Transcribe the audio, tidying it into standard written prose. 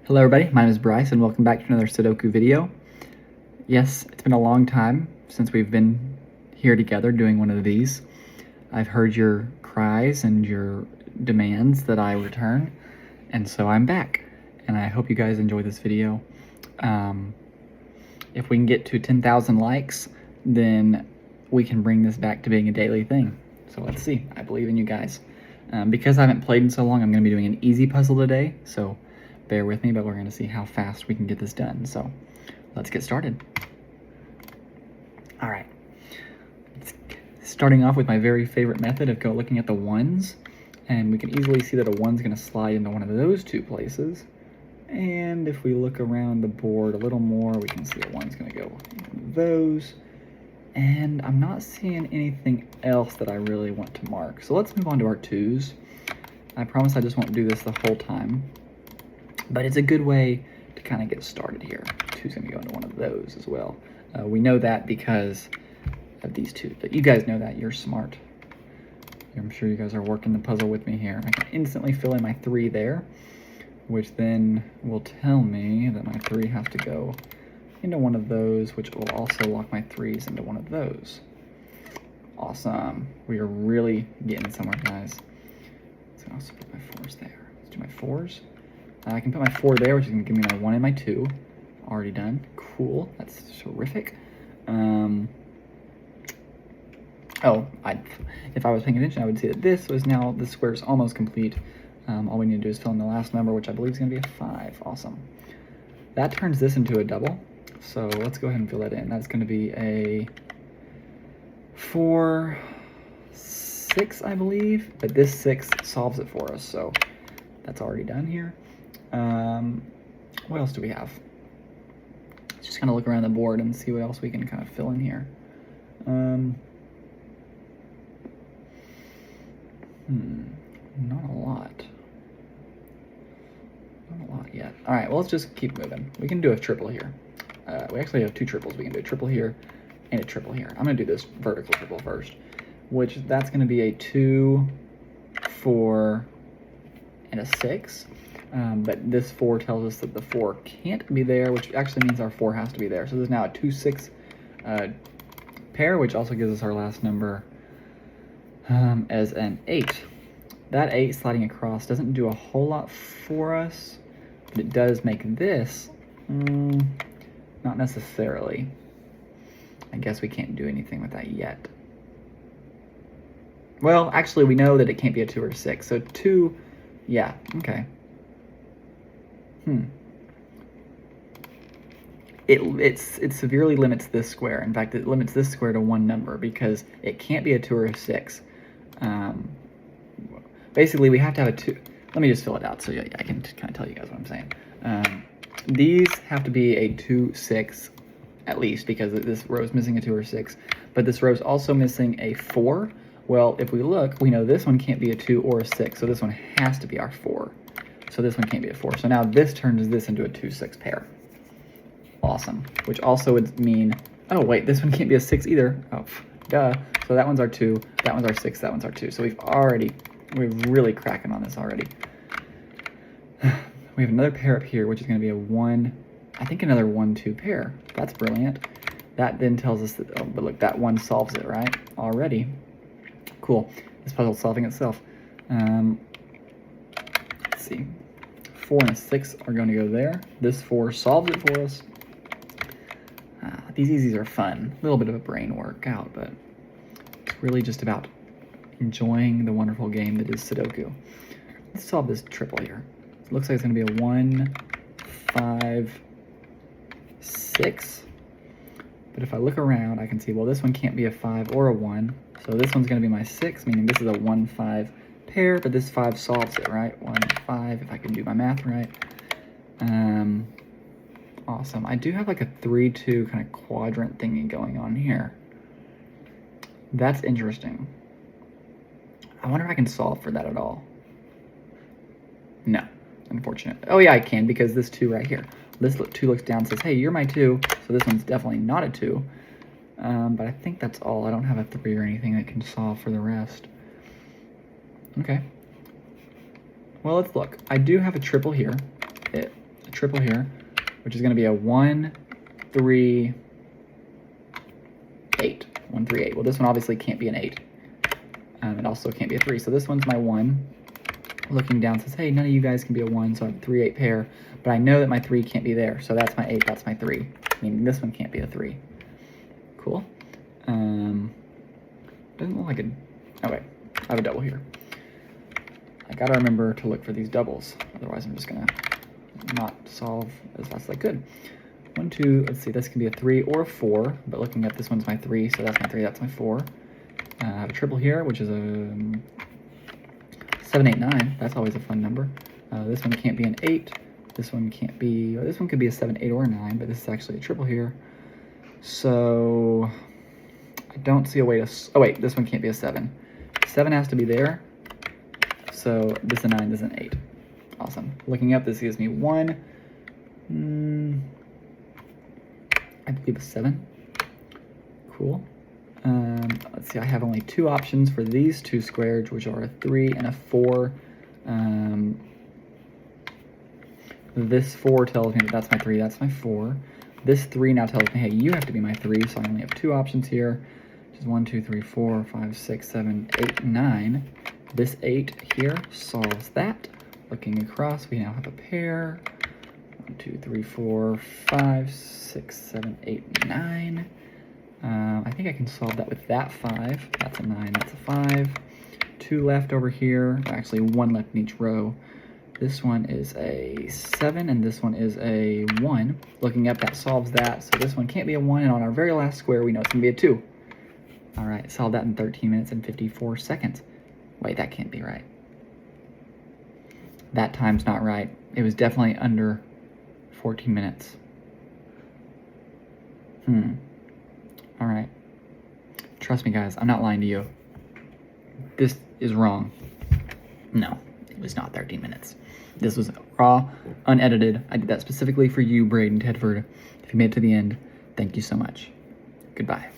Hello everybody, my name is Bryce and welcome back to another Sudoku video. Yes, it's been a long time since we've been here together doing one of these. I've heard your cries and your demands that I return, and so I'm back. And I hope you guys enjoy this video. If we can get to 10,000 likes, then we can bring this back to being a daily thing. So let's see, I believe in you guys. Because I haven't played in so long, I'm going to be doing an easy puzzle today, so bear with me, but we're going to see how fast we can get this done. So let's get started. All right. Starting off with my very favorite method of looking at the ones, and we can easily see that a one's going to slide into one of those two places. And if we look around the board a little more, we can see a one's going to go into those. And I'm not seeing anything else that I really want to mark. So let's move on to our twos. I promise I just won't do this the whole time, but it's a good way to kind of get started here. Two's going to go into one of those as well. We know that because of these two, but you guys know that. You're smart. I'm sure you guys are working the puzzle with me here. I can instantly fill in my 3 there, which then will tell me that my 3 has to go into one of those, which will also lock my 3s into one of those. Awesome. We are really getting somewhere, guys. So I'll also put my 4s there. Let's do my 4s. I can put my 4 there, which is going to give me my 1 and my 2. Already done. Cool. That's terrific. If I was paying attention, I would see that this square is almost complete. All we need to do is fill in the last number, which I believe is going to be a 5. Awesome. That turns this into a double. So let's go ahead and fill that in. That's going to be a 4, 6, I believe. But this 6 solves it for us, so that's already done here. What else do we have? Let's just kind of look around the board and see what else we can kind of fill in here. Not a lot. Not a lot yet. All right, well, let's just keep moving. We can do a triple here. We actually have 2 triples. We can do a triple here and a triple here. I'm going to do this vertical triple first, which that's going to be a 2, 4, and a 6. But this 4 tells us that the 4 can't be there, which actually means our 4 has to be there. So there's now a 2, 6 pair, which also gives us our last number as an 8. That 8 sliding across doesn't do a whole lot for us, but it does make this, not necessarily. I guess we can't do anything with that yet. Well, actually, we know that it can't be a 2 or a 6, so 2, yeah, okay. It severely limits this square. In fact, it limits this square to 1 number because it can't be a 2 or a 6. Basically, we have to have a 2. Let me just fill it out so I can kind of tell you guys what I'm saying. These have to be a 2, 6 at least because this row is missing a 2 or 6. But this row is also missing a 4. Well, if we look, we know this one can't be a 2 or a 6, so this one has to be our 4. So this one can't be a 4. So now this turns this into a 2, 6 pair. Awesome. Which also would mean, oh wait, this one can't be a 6 either. Oh, duh. So that one's our 2, that one's our 6, that one's our 2. So we're really cracking on this already. We have another pair up here, which is going to be a 1, I think another 1, 2 pair. That's brilliant. That then tells us that, oh, but look, that 1 solves it, right? Already. Cool. This puzzle's solving itself. Let's see. 4 and a 6 are going to go there. This 4 solves it for us. These easies are fun. A little bit of a brain workout, but it's really just about enjoying the wonderful game that is Sudoku. Let's solve this triple here. It looks like it's going to be a 1, 5, 6. But if I look around, I can see, well, this one can't be a 5 or a 1. So this one's going to be my 6, meaning this is a 1, 5 pair, but this 5 solves it, right? 1, 5, if I can do my math right. Awesome. I do have like a 3, 2 kind of quadrant thingy going on here. That's interesting. I wonder if I can solve for that at all. No, unfortunate. Oh yeah, I can, because this 2 right here. This 2 looks down and says, hey, you're my 2, so this one's definitely not a 2. But I think that's all. I don't have a 3 or anything that can solve for the rest. Okay. Well, let's look. I do have a triple here. a triple here, which is going to be a 1, 3, 8. 1, 3, 8. Well, this one obviously can't be an 8. It also can't be a 3. So this one's my 1. Looking down says, hey, none of you guys can be a 1, so I have a 3, 8 pair. But I know that my 3 can't be there, so that's my 8, that's my 3. Meaning this one can't be a 3. Cool. Doesn't look like a... Oh, wait. I have a double here. I gotta remember to look for these doubles. Otherwise, I'm just gonna not solve as fast as I could. 1, 2, let's see, this can be a 3 or a 4, but looking at this one's my 3, so that's my 3, that's my 4. I have a triple here, which is a 7, 8, 9. That's always a fun number. This one can't be an 8. This one can't be, well, this one could be a 7, 8, or a 9, but this is actually a triple here. So I don't see a way to, oh wait, this one can't be a 7. 7 has to be there. So this is a 9, this is an 8. Awesome. Looking up, this gives me 1. I believe a 7. Cool. Let's see, I have only 2 options for these 2 squares, which are a 3 and a 4. This 4 tells me that that's my 3, that's my 4. This 3 now tells me, hey, you have to be my 3, so I only have 2 options here, which is 1, 2, 3, 4, 5, 6, 7, 8, 9. This 8 here solves that. Looking across, we now have a pair. 1, 2, 3, 4, 5, 6, 7, 8, 9. I think I can solve that with that 5. That's a 9, that's a 5. 2 left over here. Actually, 1 left in each row. This one is a 7, and this one is a 1. Looking up, that solves that. So this one can't be a 1, and on our very last square, we know it's going to be a 2. All right, solve that in 13 minutes and 54 seconds. Wait, that can't be right. That time's not right. It was definitely under 14 minutes. All right. Trust me, guys, I'm not lying to you. This is wrong. No, it was not 13 minutes. This was raw, unedited. I did that specifically for you, Braden Tedford. If you made it to the end, thank you so much. Goodbye.